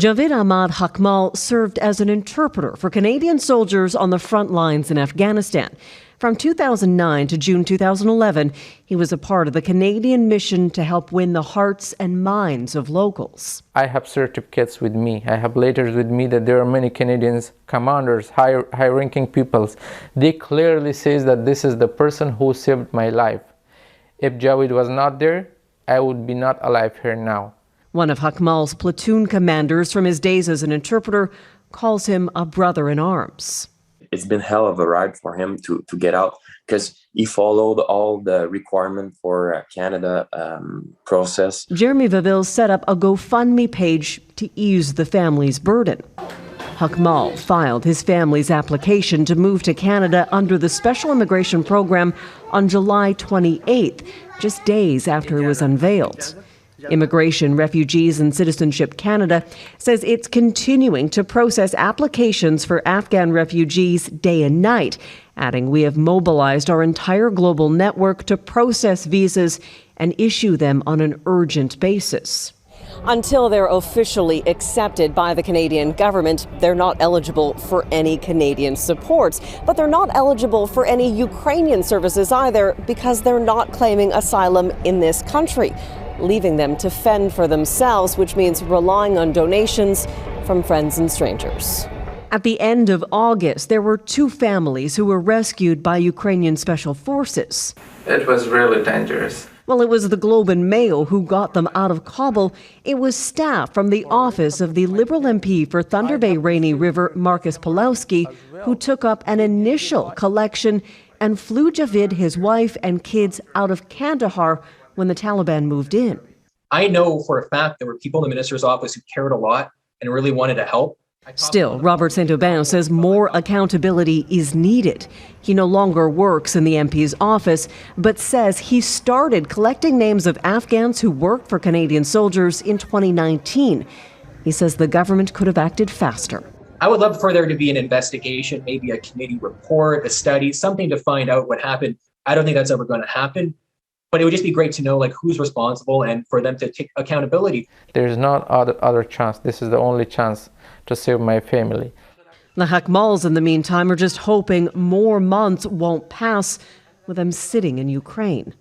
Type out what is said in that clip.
Ahmad Haqmal served as an interpreter for Canadian soldiers on the front lines in Afghanistan. From 2009 to June 2011, he was a part of the Canadian mission to help win the hearts and minds of locals. I have certificates with me. I have letters with me that there are many Canadians, commanders, high-ranking peoples. They clearly say that this is the person who saved my life. If Jawed was not there, I would be not alive here now. One of Haqmal's platoon commanders from his days as an interpreter calls him a brother in arms. It's been hell of a ride for him to get out, because he followed all the requirement for Canada process. Jeremy Vaville set up a GoFundMe page to ease the family's burden. Haqmal filed his family's application to move to Canada under the Special Immigration Program on July 28th, just days after it was unveiled. Immigration, Refugees and Citizenship Canada says it's continuing to process applications for Afghan refugees day and night, adding, "We have mobilized our entire global network to process visas and issue them on an urgent basis." Until they're officially accepted by the Canadian government, they're not eligible for any Canadian supports. But they're not eligible for any Ukrainian services either, because they're not claiming asylum in this country, leaving them to fend for themselves, which means relying on donations from friends and strangers. At the end of August, there were two families who were rescued by Ukrainian special forces. It was really dangerous. Well, it was the Globe and Mail who got them out of Kabul. It was staff from the office of the Liberal MP for Thunder Bay Rainy River, Marcus Pulowski, who took up an initial collection and flew Javid, his wife, and kids out of Kandahar when the Taliban moved in. I know for a fact there were people in the minister's office who cared a lot and really wanted to help. Still, Robert Saint-Aubin says more accountability is needed. He no longer works in the MP's office, but says he started collecting names of Afghans who worked for Canadian soldiers in 2019. He says the government could have acted faster. I would love for there to be an investigation, maybe a committee report, a study, something to find out what happened. I don't think that's ever going to happen. But it would just be great to know who's responsible and for them to take accountability. There's no other chance. This is the only chance to save my family. The Haqmals, in the meantime, are just hoping more months won't pass with them sitting in Ukraine.